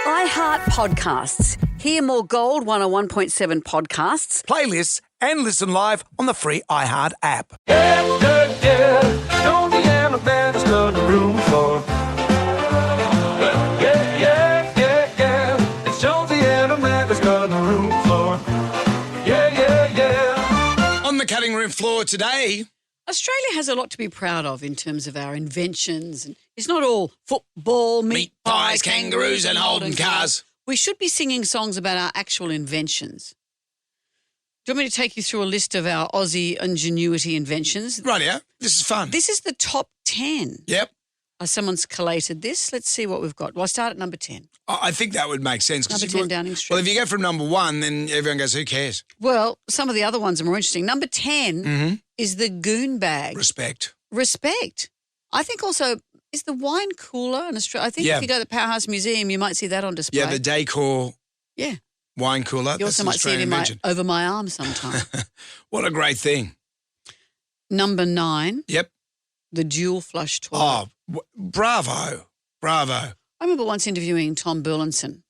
iHeart Podcasts. Hear more Gold 101.7 podcasts. Playlists and listen live on the free iHeart app. Jonesy Amanda's got the room for. It's Jonesy Amanda's got the room for. On the cutting room floor today. Australia has a lot to be proud of in terms of our inventions. And it's not all football, meat pies, kangaroos and Holden cars. We should be singing songs about our actual inventions. Do you want me to take you through a list of our Aussie ingenuity inventions? Rightio. This is fun. This is the top 10. Yep. Someone's collated this. Let's see what we've got. Well, I start at number 10. I think that would make sense. Number 10 Downing Street. Well, if you go from number 1, then everyone goes, who cares? Well, some of the other ones are more interesting. Number 10 is the goon bag. Respect. I think also, is the wine cooler in Australia? I think if you go to the Powerhouse Museum, you might see that on display. Yeah, the decor wine cooler. You also might see it over my arm sometime. What a great thing. Number 9. Yep. The dual flush toilet. Oh, bravo. I remember once interviewing Tom Burlinson,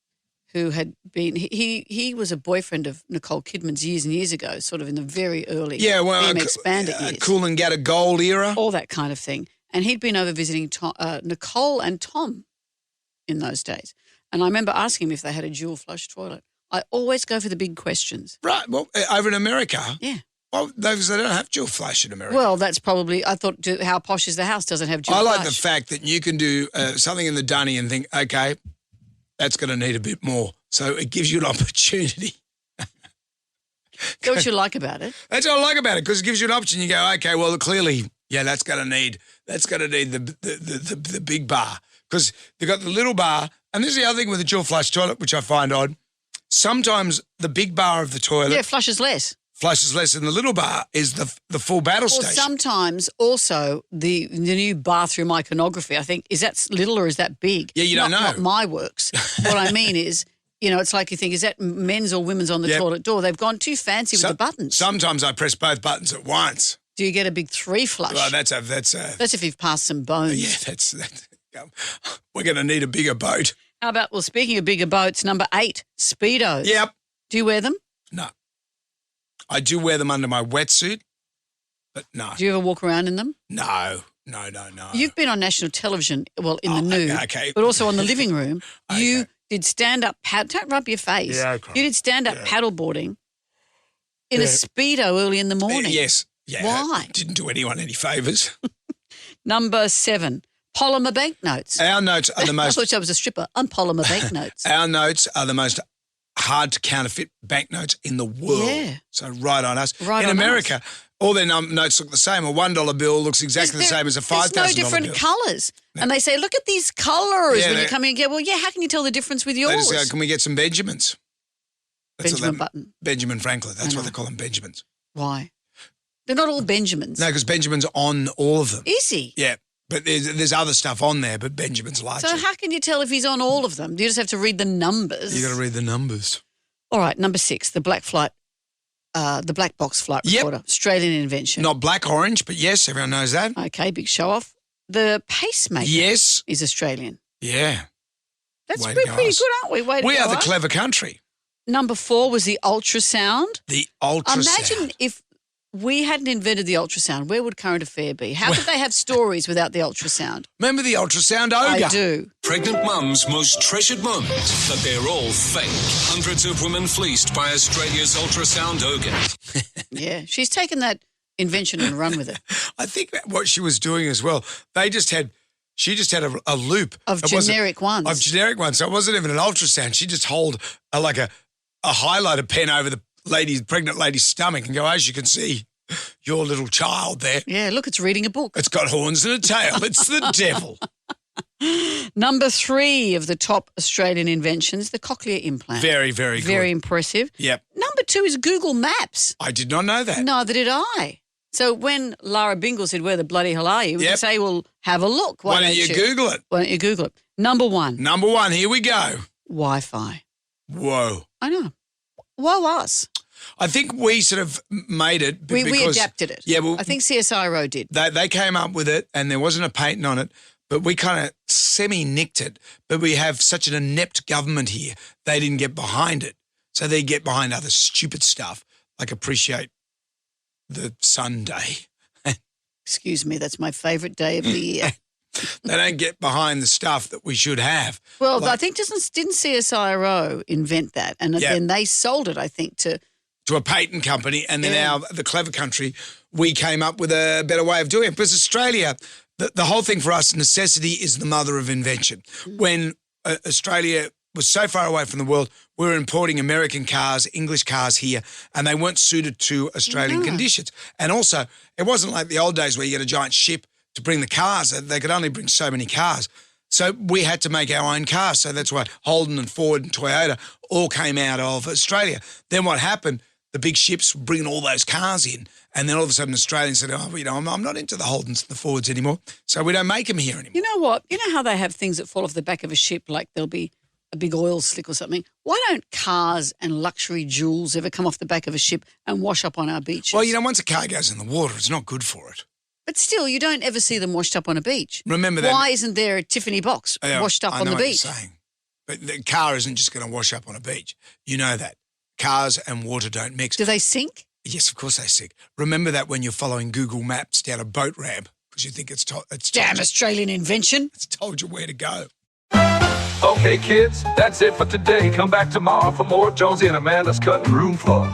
who had been, he was a boyfriend of Nicole Kidman's years and years ago, sort of in the very early BMX Bandit years. Cool and Gatta Gold era. All that kind of thing. And he'd been over visiting Nicole and Tom in those days. And I remember asking him if they had a dual flush toilet. I always go for the big questions. Right. Well, over in America. Yeah. Well, they don't have dual flush in America. Well, that's probably, I thought, how posh is the house doesn't have dual flush. I like the fact that you can do something in the dunny and think, okay, that's going to need a bit more. So it gives you an opportunity. That's what you like about it. That's what I like about it, because it gives you an option. You go, okay, well, clearly, that's going to need the big bar, because they've got the little bar. And this is the other thing with the dual flush toilet, which I find odd. Sometimes the big bar of the toilet flushes less, and the little bar is the full battle station. Sometimes also the new bathroom iconography, I think, is that little or is that big? Yeah, you don't know. Not my works. What I mean is, it's like you think, is that men's or women's on the toilet door? They've gone too fancy with the buttons. Sometimes I press both buttons at once. Do you get a big 3 flush? Well, that's if you've passed some bones. Yeah, that's we're going to need a bigger boat. How about, well, speaking of bigger boats, number 8, Speedos. Yep. Do you wear them? No. I do wear them under my wetsuit, but no. Do you ever walk around in them? No. You've been on national television, well, in the nude, okay. but also on the living room. Okay. You did stand-up don't rub your face. Yeah, okay. You did stand-up paddleboarding in a Speedo early in the morning. Yes. Yeah. Why? Didn't do anyone any favours. Number 7, polymer banknotes. Our notes are the most... I thought I was a stripper. I'm polymer banknotes. Our notes are the most hard to counterfeit banknotes in the world. Yeah. So right on us. Right in on America, us. all their notes look the same. A $1 bill looks exactly the same as a $5,000 bill. There's no different colours. No. And they say, look at these colours when you come in and go, well, how can you tell the difference with yours? They just go, can we get some Benjamins? Benjamin Button. Benjamin Franklin. That's what they call them, Benjamins. Why? They're not all Benjamins. No, because Benjamin's on all of them. Is he? Yeah. But there's other stuff on there, but Benjamin's larger. So how can you tell if he's on all of them? You just have to read the numbers. You got to read the numbers. All right, number 6, the black box flight recorder, Australian invention. Not black, orange, but yes, everyone knows that. Okay, big show off. The pacemaker. Yes. Is Australian. Yeah. That's pretty good, aren't we? We are the clever country. Number 4 was the ultrasound. The ultrasound. Imagine if we hadn't invented the ultrasound, where would current affair be? How could they have stories without the ultrasound? Remember the ultrasound ogre? I do. Pregnant mums' most treasured moment, but they're all fake. Hundreds of women fleeced by Australia's ultrasound ogre. Yeah, she's taken that invention and run with it. I think what she was doing as well, she just had a loop. Of generic ones. So it wasn't even an ultrasound. She just hold a highlighter pen over the pregnant lady's stomach and go, as you can see, your little child there. Yeah, look, it's reading a book. It's got horns and a tail. It's the devil. Number 3 of the top Australian inventions, the cochlear implant. Very, very good. Very impressive. Yep. Number 2 is Google Maps. I did not know that. Neither did I. So when Lara Bingle said, where the bloody hell are you? We could say, well, have a look. Why don't you Google it? Why don't you Google it? Number 1. Here we go. Wi-Fi. Whoa. I know. Whoa us. I think we sort of made it. We adapted it. Yeah, well, I think CSIRO did. They came up with it and there wasn't a patent on it, but we kind of semi-nicked it. But we have such an inept government here, they didn't get behind it. So they get behind other stupid stuff, like appreciate the Sunday. Excuse me, that's my favourite day of the year. They don't get behind the stuff that we should have. Well, I think didn't CSIRO invent that? And then they sold it, I think, to a patent company. And then the clever country, we came up with a better way of doing it. Because Australia, the whole thing for us, necessity is the mother of invention. When Australia was so far away from the world, we were importing American cars, English cars here, and they weren't suited to Australian conditions. And also, it wasn't like the old days where you get a giant ship to bring the cars. They could only bring so many cars. So we had to make our own cars. So that's why Holden and Ford and Toyota all came out of Australia. Then what happened, the big ships were bringing all those cars in. And then all of a sudden Australians said, I'm not into the Holdens and the Fords anymore. So we don't make them here anymore. You know what? You know how they have things that fall off the back of a ship, like there'll be a big oil slick or something? Why don't cars and luxury jewels ever come off the back of a ship and wash up on our beaches? Well, once a car goes in the water, it's not good for it. But still, you don't ever see them washed up on a beach. Remember that. Why isn't there a Tiffany box washed up on the beach? What you're saying. But the car isn't just going to wash up on a beach. You know that. Cars and water don't mix. Do they sink? Yes, of course they sink. Remember that when you're following Google Maps down a boat ramp because you think it's damn Australian invention. It's told you where to go. Okay, kids, that's it for today. Come back tomorrow for more Jonesy and Amanda's Cutting Room Floor.